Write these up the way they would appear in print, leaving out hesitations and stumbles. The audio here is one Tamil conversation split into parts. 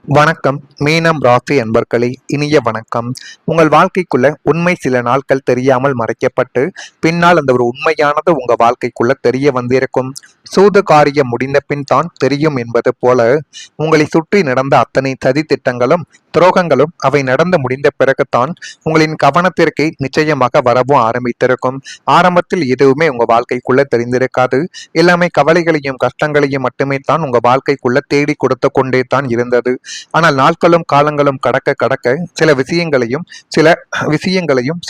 வணக்கம். மீனம் ராசி அன்பர்களே, இனிய வணக்கம். உங்கள் வாழ்க்கைக்குள்ள உண்மை சில நாட்கள் தெரியாமல் மறைக்கப்பட்டு பின்னால் அந்த ஒரு உண்மையானது உங்க வாழ்க்கைக்குள்ள தெரிய வந்திருக்கும். சூது காரியம் முடிந்த பின் தான் தெரியும் என்பது போல உங்களை சுற்றி நடந்த அத்தனை சதி திட்டங்களும் துரோகங்களும் அவை நடந்து முடிந்த பிறகுதான் உங்களின் கவனத்திற்கு நிச்சயமாக வரவும் ஆரம்பித்திருக்கும். ஆரம்பத்தில் எதுவுமே உங்க வாழ்க்கைக்குள்ள தெரிந்திருக்காது. எல்லாமே கவலைகளையும் கஷ்டங்களையும் மட்டுமே தான் உங்க வாழ்க்கைக்குள்ள தேடி கொடுத்து கொண்டே தான் இருந்தது. ஆனால் நாட்களும் காலங்களும் கடக்க கடக்க சில விஷயங்களையும்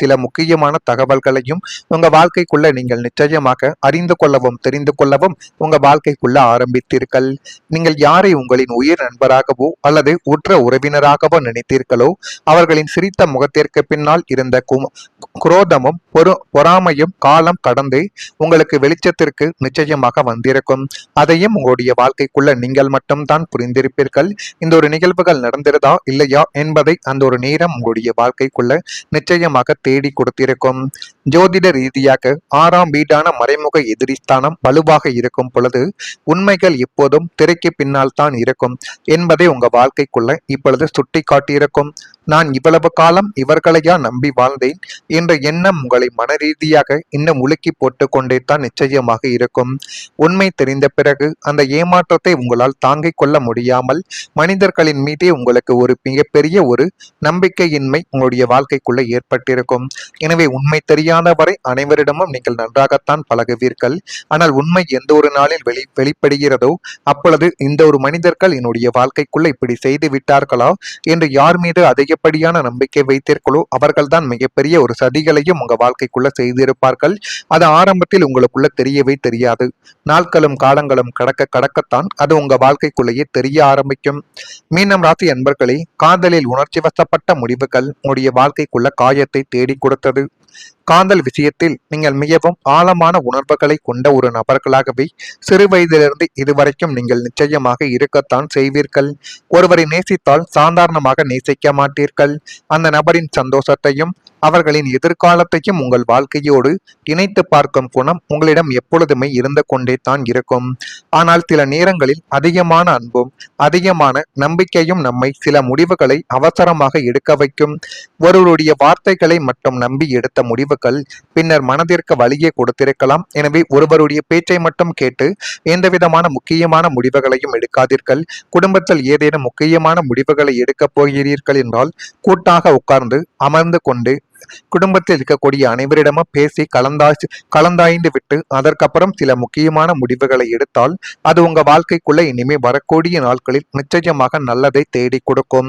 சில முக்கியமான தகவல்களையும் உங்க வாழ்க்கைக்குள்ள நீங்கள் நிச்சயமாக அறிந்து கொள்ளவும் தெரிந்து கொள்ளவும் உங்க வாழ்க்கைக்குள்ள ஆரம்பித்தீர்கள். நீங்கள் யாரை உங்களின் உயிர் நண்பராகவோ அல்லது உற்ற உறவினராகவோ நினைத்தீர்களோ அவர்களின் சிரித்த முகத்திற்கு பின்னால் இருந்த குரோதமும் பொறாமையும் காலம் கடந்து உங்களுக்கு வெளிச்சத்திற்கு நிச்சயமாக வந்திருக்கும். அதையும் உங்களுடைய வாழ்க்கைக்குள்ள நீங்கள் மட்டும்தான் புரிந்திருப்பீர்கள். இந்த ஒரு நிகழ்வுகள் நடந்திருதா இல்லையா என்பதை அந்த ஒரு நேரம் உங்களுடைய வாழ்க்கைக்குள்ள நிச்சயமாக தேடி கொடுத்திருக்கும். ஜோதிட ரீதியாக 6ஆம் வீடான மறைமுக எதிரிஸ்தானம் வலுவாக இருக்கும் பொழுது உண்மைகள் எப்போதும் திரைக்கு பின்னால் தான் இருக்கும் என்பதை உங்க வாழ்க்கைக்குள்ள இப்பொழுது சுட்டி காட்டியிருக்கும். நான் இவ்வளவு காலம் இவர்களையா நம்பி வாழ்ந்தேன் என்ற எண்ணம் உங்களை மன ரீதியாக இன்னும் உலுக்கி போட்டு கொண்டே தான் நிச்சயமாக இருக்கும். உண்மை தெரிந்த பிறகு அந்த ஏமாற்றத்தை உங்களால் தாங்கிக் கொள்ள முடியாமல் மனிதர்களின் மீதே உங்களுக்கு ஒரு மிகப்பெரிய ஒரு நம்பிக்கையின்மை உங்களுடைய வாழ்க்கைக்குள்ள ஏற்பட்டிருக்கும். எனவே உண்மை தெரியாதவரை அனைவரிடமும் நீங்கள் நன்றாகத்தான் பழகுவீர்கள். ஆனால் உண்மை எந்த ஒரு நாளில் வெளிப்படுகிறதோ அப்பொழுது இந்த ஒரு மனிதர்கள் என்னுடைய வாழ்க்கைக்குள்ள இப்படி செய்து விட்டார்களா என்று யார் மீது அதிகப்படியான நம்பிக்கை வைத்தீர்களோ அவர்கள்தான் மிகப்பெரிய ஒரு சதிகளையும் உங்க வாழ்க்கைக்குள்ள செய்திருப்பார்கள். அது ஆரம்பத்தில் உங்களுக்குள்ள தெரியவே தெரியாது. நாட்களும் காலங்களும் கடக்க கடக்கத்தான் அது உங்க வாழ்க்கைக்குள்ளேயே தெரிய ஆரம்பிக்கும். மீனம் ராசி அன்பர்களே, காதலில் உணர்ச்சி வசப்பட்ட முடிவுகள் உங்களுடைய வாழ்க்கைக்குள்ள காயத்தை தேடி கொடுத்தது. காதல் விஷயத்தில் நீங்கள் மிகவும் ஆழமான உணர்வுகளை கொண்ட ஒரு நபர்களாகவே சிறு வயதிலிருந்து இதுவரைக்கும் நீங்கள் நிச்சயமாக இருக்கத்தான் செய்வீர்கள். ஒருவரை நேசித்தால் சாதாரணமாக நேசிக்க மாட்டீர்கள். அந்த நபரின் சந்தோஷத்தையும் அவர்களின் எதிர்காலத்தையும் உங்கள் வாழ்க்கையோடு இணைத்து பார்க்கும் குணம் உங்களிடம் எப்பொழுதுமே இருந்து கொண்டே தான் இருக்கும். ஆனால் சில நேரங்களில் அதிகமான அன்பும் அதிகமான நம்பிக்கையும் நம்மை சில முடிவுகளை அவசரமாக எடுக்க வைக்கும். ஒருவருடைய வார்த்தைகளை மட்டும் நம்பி எடுத்த முடிவுகள் பின்னர் மனதிற்கு வழியே கொடுத்திருக்கலாம். எனவே ஒருவருடைய பேச்சை மட்டும் கேட்டு எந்தவிதமான முக்கியமான முடிவுகளையும் எடுக்காதீர்கள். குடும்பத்தில் ஏதேனும் முக்கியமான முடிவுகளை எடுக்கப் போகிறீர்கள் என்றால் கூட்டாக உட்கார்ந்து அமர்ந்து கொண்டு குடும்பத்தில் இருக்கக்கூடிய அனைவரிடமும் பேசி கலந்தாய்ந்து விட்டு அதற்கப்புறம் சில முக்கியமான முடிவுகளை எடுத்தால் அது உங்க வாழ்க்கைக்குள்ள இனிமே வரக்கூடிய நாட்களில் நிச்சயமாக நல்லதை தேடி கொடுக்கும்.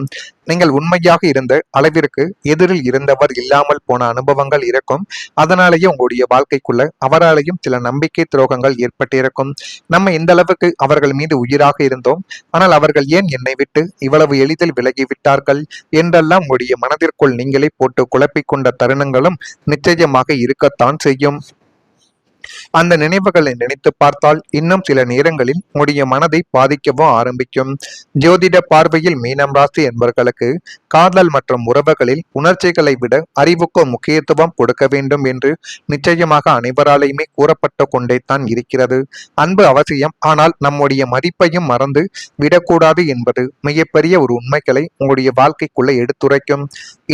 நீங்கள் உண்மையாக இருந்த அளவிற்கு எதிரில் இருந்தவர் இல்லாமல் போன அனுபவங்கள் இருக்கும். அதனாலேயே உங்களுடைய வாழ்க்கைக்குள்ள அவராலையும் சில நம்பிக்கை துரோகங்கள் ஏற்பட்டிருக்கும். நம்ம இந்த அளவுக்கு அவர்கள் மீது உயிராக இருந்தோம், ஆனால் அவர்கள் ஏன் என்னை விட்டு இவ்வளவு எளிதில் விலகிவிட்டார்கள் என்றெல்லாம் உங்களுடைய மனதிற்குள் நீங்களே போட்டு குழப்பிக்கொண்ட தருணங்களும் நிச்சயமாக இருக்கத்தான் செய்யும். அந்த நினைவுகளை நினைத்து பார்த்தால் இன்னும் சில நேரங்களில் உங்களுடைய மனதை பாதிக்கவும் ஆரம்பிக்கும். ஜோதிட பார்வையில் மீனம் ராசி என்பவர்களுக்கு காதல் மற்றும் உறவுகளில் உணர்ச்சிகளை விட அறிவுக்கு முக்கியத்துவம் கொடுக்க வேண்டும் என்று நிச்சயமாக அனைவராலையுமே கூறப்பட்டு கொண்டே தான் இருக்கிறது. அன்பு அவசியம், ஆனால் நம்முடைய மதிப்பையும் மறந்து விடக்கூடாது என்பது மிகப்பெரிய ஒரு உண்மைகளை உங்களுடைய வாழ்க்கைக்குள்ள எடுத்துரைக்கும்.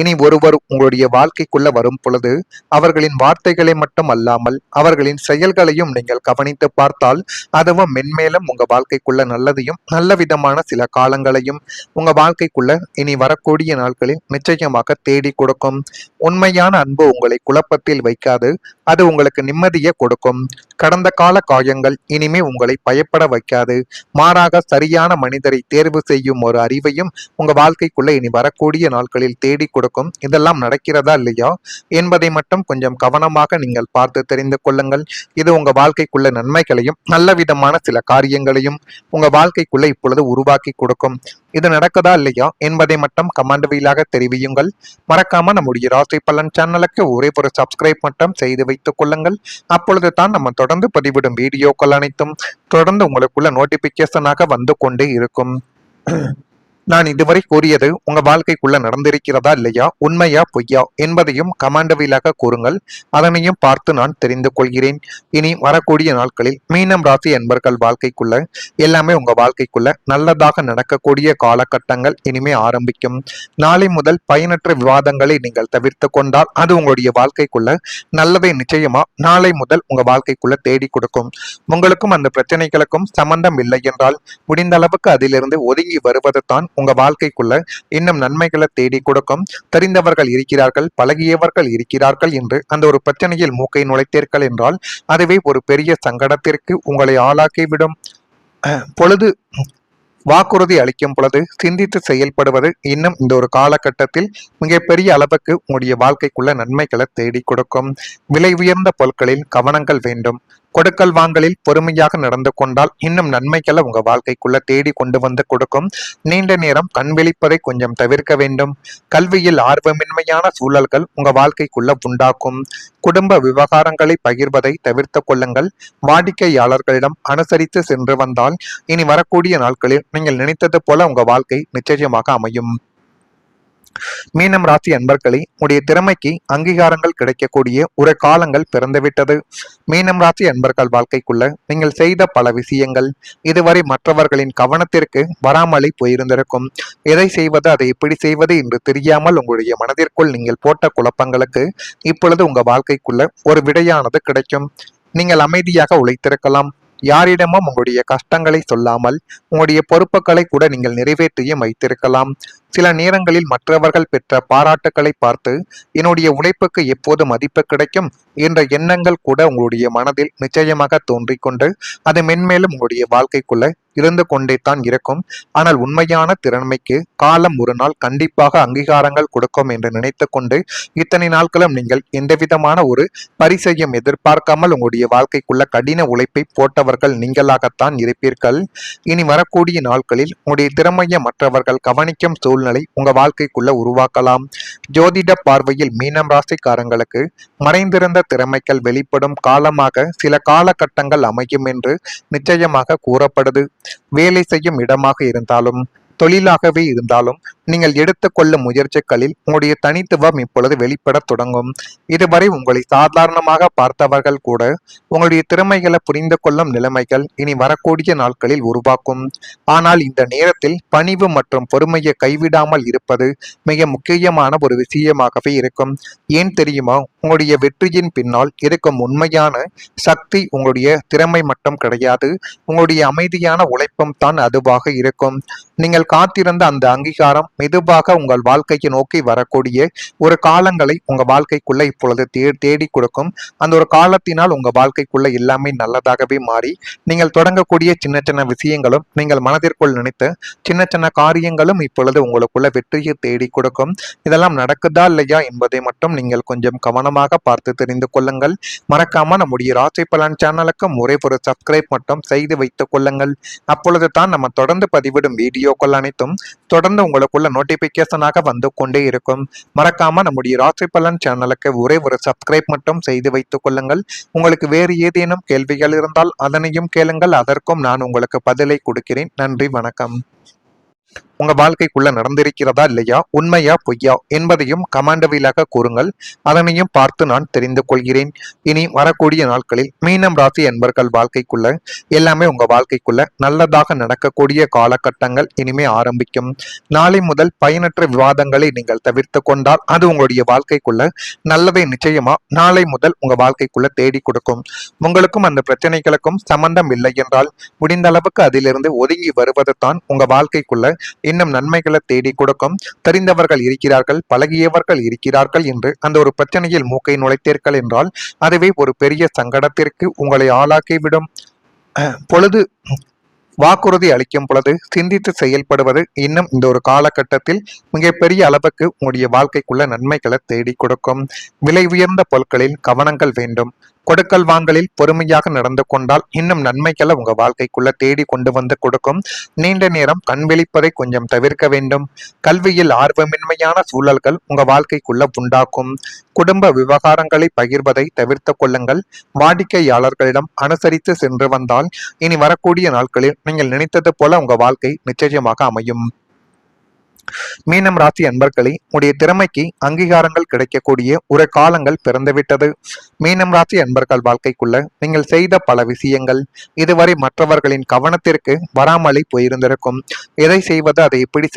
இனி ஒருவர் உங்களுடைய வாழ்க்கைக்குள்ள வரும் பொழுது அவர்களின் வார்த்தைகளை மட்டும் அல்லாமல் அவர்களின் செயல்களையும் நீங்கள் கவனித்து பார்த்தால் அதுவும் மென்மேலும் உங்க வாழ்க்கைக்குள்ள நல்லதையும் நல்ல விதமான சில காலங்களையும் உங்க வாழ்க்கைக்குள்ள இனி வரக்கூடிய நாட்களில் நிச்சயமாக தேடி கொடுக்கும். உண்மையான அன்பு உங்களை குழப்பத்தில் வைக்காது, அது உங்களுக்கு நிம்மதியை கொடுக்கும். கடந்த கால காயங்கள் இனிமே உங்களை பயப்பட வைக்காது, மாறாக சரியான மனிதரை தேர்வு செய்யும் ஒரு அறிவையும் உங்க வாழ்க்கைக்குள்ள இனி வரக்கூடிய நாட்களில் தேடி கொடுக்கும். இதெல்லாம் நடக்கிறதா இல்லையா என்பதை மட்டும் கொஞ்சம் கவனமாக நீங்கள் பார்த்து தெரிந்து கொள்ளுங்கள். இது உங்க வாழ்க்கைக்குள்ள நன்மைகளையும் நல்ல விதமான சில காரியங்களையும் உங்க வாழ்க்கைக்குள்ள இப்பொழுது உருவாக்கி கொடுக்கும். இது நடக்குதா இல்லையா என்பதை மட்டும் கமெண்ட் வாயிலாக தெரிவியுங்கள். மறக்காம நம்முடைய ராசி பலன் சேனலுக்கு ஒரே ஒரு சப்ஸ்கிரைப் மட்டும் செய்து வைத்துக் கொள்ளுங்கள். அப்பொழுது தான் நம்ம தொடர்ந்து பதிவிடும் வீடியோக்கள் அனைத்தும் தொடர்ந்து உங்களுக்குள்ள நோட்டிபிகேஷனாக வந்து கொண்டே இருக்கும். நான் இதுவரை கூறியது உங்க வாழ்க்கைக்குள்ள நடந்திருக்கிறதா இல்லையா, உண்மையா பொய்யா என்பதையும் கமாண்டவிலாக கூறுங்கள். அதனையும் பார்த்து நான் தெரிந்து கொள்கிறேன். இனி வரக்கூடிய நாட்களில் மீனம் ராசி என்பர்கள் வாழ்க்கைக்குள்ள எல்லாமே உங்க வாழ்க்கைக்குள்ள நல்லதாக நடக்கக்கூடிய காலகட்டங்கள் இனிமே ஆரம்பிக்கும். நாளை முதல் பயனற்ற விவாதங்களை நீங்கள் தவிர்த்து கொண்டால் அது உங்களுடைய வாழ்க்கைக்குள்ள நல்லதை நிச்சயமா நாளை முதல் உங்க வாழ்க்கைக்குள்ள தேடி கொடுக்கும். உங்களுக்கும் அந்த பிரச்சனைகளுக்கும் சம்பந்தம் இல்லை என்றால் முடிந்த அளவுக்கு அதிலிருந்து ஒதுங்கி வருவது தான் உங்க வாழ்க்கைக்குள்ள இன்னும் நன்மைகளை தேடி கொடுக்கும். தெரிந்தவர்கள் இருக்கிறார்கள், பழகியவர்கள் இருக்கிறார்கள் என்று அந்த ஒரு பிரச்சனையில் மூக்கை நுழைத்தீர்கள் என்றால் அதுவே ஒரு பெரிய சங்கடத்திற்கு உங்களை ஆளாக்கிவிடும். பொழுது வாக்குறுதி அளிக்கும் பொழுது சிந்தித்து செயல்படுவது இன்னும் இந்த ஒரு காலகட்டத்தில் மிகப்பெரிய அளவுக்கு உங்களுடைய வாழ்க்கைக்குள்ள நன்மைகளை தேடி கொடுக்கும். விலை உயர்ந்த பொருட்களில் கவனங்கள் வேண்டும். கொடுக்கல் வாங்கலில் பொறுமையாக நடந்து கொண்டால் இன்னும் நன்மைகளை உங்க வாழ்க்கைக்குள்ள தேடி கொண்டு வந்து கொடுக்கும். நீண்ட நேரம் கண் விழிப்பதை கொஞ்சம் தவிர்க்க வேண்டும். கல்வியில் ஆர்வமின்மையான சூழல்கள் உங்க வாழ்க்கைக்குள்ள உண்டாக்கும். குடும்ப விவகாரங்களை பகிர்வதை தவிர்த்து கொள்ளுங்கள். வாடிக்கையாளர்களிடம் அனுசரித்து சென்று வந்தால் இனி வரக்கூடிய நாட்களில் நீங்கள் நினைத்தது போல உங்க வாழ்க்கை நிச்சயமாக அமையும். மீனம் ராசி அன்பர்களே, உடைய திறமைக்கு அங்கீகாரங்கள் கிடைக்கக்கூடிய ஒரு காலங்கள் பிறந்துவிட்டது. மீனம் ராசி அன்பர்கள் வாழ்க்கைக்குள்ள நீங்கள் செய்த பல விஷயங்கள் இதுவரை மற்றவர்களின் கவனத்திற்கு வராமலே போயிருந்திருக்கும். எதை செய்வது, அதை எப்படி செய்வது என்று தெரியாமல் உங்களுடைய மனதிற்குள் நீங்கள் போட்ட குழப்பங்களுக்கு இப்பொழுது உங்க வாழ்க்கைக்குள்ள ஒரு விடையானது கிடைக்கும். நீங்கள் அமைதியாக உழைத்திருக்கலாம். யாரிடமும் உங்களுடைய கஷ்டங்களை சொல்லாமல் உங்களுடைய பொறுப்புகளை கூட நீங்கள் நிறைவேற்றியும் வைத்திருக்கலாம். சில நேரங்களில் மற்றவர்கள் பெற்ற பாராட்டுக்களை பார்த்து என்னுடைய உழைப்புக்கு எப்போது மதிப்பு கிடைக்கும் என்ற எண்ணங்கள் கூட உங்களுடைய மனதில் நிச்சயமாக தோன்றிக்கொண்டு அது மென்மேலும் உங்களுடைய வாழ்க்கைக்குள்ள இருந்து கொண்டே தான் இருக்கும். ஆனால் உண்மையான திறமைக்கு காலம் ஒரு நாள் கண்டிப்பாக அங்கீகாரங்கள் கொடுக்கும் என்று நினைத்து கொண்டு இத்தனை நாட்களும் நீங்கள் எந்தவிதமான ஒரு பரிசையும் எதிர்பார்க்காமல் உங்களுடைய வாழ்க்கைக்குள்ள கடின உழைப்பை போட்டவர்கள் நீங்களாகத்தான் இருப்பீர்கள். இனி வரக்கூடிய நாட்களில் உங்களுடைய திறமையை மற்றவர்கள் கவனிக்கும் சூழ்நிலை உங்க வாழ்க்கைக்குள்ள உருவாக்கலாம். ஜோதிட பார்வையில் மீனம் ராசிக்காரங்களுக்கு மறைந்திருந்த திறமைகள் வெளிப்படும் காலமாக சில காலகட்டங்கள் அமையும் என்று நிச்சயமாக கூறப்படுது. வேலை செய்யும் இடமாக இருந்தாலும் தொழிலாகவே இருந்தாலும் நீங்கள் எடுத்துக்கொள்ளும் முயற்சிகளில் உங்களுடைய தனித்துவம் இப்பொழுது வெளிப்பட தொடங்கும். இதுவரை உங்களை சாதாரணமாக பார்த்தவர்கள் கூட உங்களுடைய திறமைகளை புரிந்து கொள்ளும் நிலைமைகள் இனி வரக்கூடிய நாட்களில் உருவாக்கும். ஆனால் இந்த நேரத்தில் பணிவு மற்றும் பொறுமையை கைவிடாமல் இருப்பது மிக முக்கியமான ஒரு விஷயமாகவே இருக்கும். ஏன் தெரியுமா, உங்களுடைய வெற்றியின் பின்னால் இருக்கும் உண்மையான சக்தி உங்களுடைய திறமை மட்டும் கிடையாது, உங்களுடைய அமைதியான உழைப்பும் தான் அதுவாக இருக்கும். நீங்கள் காத்திருந்த அந்த அங்கீகாரம் மெதுவாக உங்கள் வாழ்க்கையை நோக்கி வரக்கூடிய ஒரு காலங்களை உங்க வாழ்க்கைக்குள்ள இப்பொழுது தேடி கொடுக்கும். அந்த ஒரு காலத்தினால் உங்க வாழ்க்கைக்குள்ள எல்லாமே நல்லதாகவே மாறி நீங்கள் தொடங்கக்கூடிய சின்ன சின்ன விஷயங்களும் நீங்கள் மனதிற்குள் நினைத்த சின்ன சின்ன காரியங்களும் இப்பொழுது உங்களுக்குள்ள வெற்றியை தேடி கொடுக்கும். இதெல்லாம் நடக்குதா இல்லையா என்பதை மட்டும் நீங்கள் கொஞ்சம் கவனமாக பார்த்து தெரிந்து கொள்ளுங்கள். மறக்காம நம்முடைய ராசி பலன் சேனலுக்கு ஒரே ஒரு சப்ஸ்கிரைப் மட்டும் செய்து வைத்துக் கொள்ளுங்கள். அப்பொழுது தான் நம்ம தொடர்ந்து பதிவிடும் வீடியோக்கள் அனைத்தும் தொடர்ந்து உங்களுக்குள்ள நோட்டிபிகேஷனாக வந்து கொண்டே இருக்கும். மறக்காம நம்முடைய ராசி பலன் சேனலுக்கு ஒரே ஒரு சப்ஸ்கிரைப் மட்டும் செய்து வைத்துக் கொள்ளுங்கள். உங்களுக்கு வேறு ஏதேனும் கேள்விகள் இருந்தால் அதனையும் கேளுங்கள், அதற்கும் நான் உங்களுக்கு பதிலை கொடுக்கிறேன். நன்றி, வணக்கம். உங்க வாழ்க்கைக்குள்ள நடந்திருக்கிறதா இல்லையா, உண்மையா பொய்யா என்பதையும் கமாண்டவிலாக கூறுங்கள். அதனையும் பார்த்து நான் தெரிந்து கொள்கிறேன். இனி வரக்கூடிய நாட்களில் மீனம் ராசி என்பர்கள் வாழ்க்கைக்குள்ள எல்லாமே உங்க வாழ்க்கைக்குள்ள நல்லதாக நடக்கக்கூடிய காலகட்டங்கள் இனிமே ஆரம்பிக்கும். நாளை முதல் பயனற்ற விவாதங்களை நீங்கள் தவிர்த்து கொண்டால் அது உங்களுடைய வாழ்க்கைக்குள்ள நல்லதை நிச்சயமா நாளை முதல் உங்க வாழ்க்கைக்குள்ள தேடி கொடுக்கும். உங்களுக்கும் அந்த பிரச்சனைகளுக்கும் சம்பந்தம் இல்லை என்றால் முடிந்த அளவுக்கு அதிலிருந்து ஒதுங்கி வருவது தான் உங்க வாழ்க்கைக்குள்ள இன்னும் நன்மைகளை தேடி கொடுக்கும். தெரிந்தவர்கள் இருக்கிறார்கள், பழகியவர்கள் இருக்கிறார்கள் என்று அந்த ஒரு பிரச்சனையில் மூக்கை நுழைத்தீர்கள் என்றால் அதுவே ஒரு பெரிய சங்கடத்திற்கு உங்களை ஆளாக்கிவிடும். பொழுது வாக்குறுதி அளிக்கும் பொழுது சிந்தித்து செயல்படுவது இன்னும் இந்த ஒரு காலகட்டத்தில் மிகப்பெரிய அளவுக்கு உங்களுடைய வாழ்க்கைக்குள்ள நன்மைகளை தேடி கொடுக்கும். விலை உயர்ந்த பொருட்களில் கவனங்கள் வேண்டும். கொடுக்கல் வாங்கலில் பொறுமையாக நடந்து கொண்டால் இன்னும் நன்மைகளை உங்க வாழ்க்கைக்குள்ள தேடி கொண்டு வந்து கொடுக்கும். நீண்ட நேரம் கண் விழிப்பதை கொஞ்சம் தவிர்க்க வேண்டும். கல்வியில் ஆர்வமின்மையான சூழல்கள் உங்க வாழ்க்கைக்குள்ள உண்டாக்கும். குடும்ப விவகாரங்களை பகிர்வதை தவிர்த்து கொள்ளுங்கள். வாடிக்கையாளர்களிடம் அனுசரித்து சென்று வந்தால் இனி வரக்கூடிய நாட்களில் நீங்கள் நினைத்தது போல உங்க வாழ்க்கை நிச்சயமாக அமையும். மீனம் ராசி அன்பர்களே, உடைய திறமைக்கு அங்கீகாரங்கள் கிடைக்கக்கூடிய ஒரு காலங்கள் பிறந்துவிட்டது. மீனம் ராசி அன்பர்கள் வாழ்க்கைக்குள்ள நீங்கள் செய்த பல விஷயங்கள் இதுவரை மற்றவர்களின் கவனத்திற்கு வராமலே போயிருந்திருக்கும். எதை செய்வது, அதை எப்படி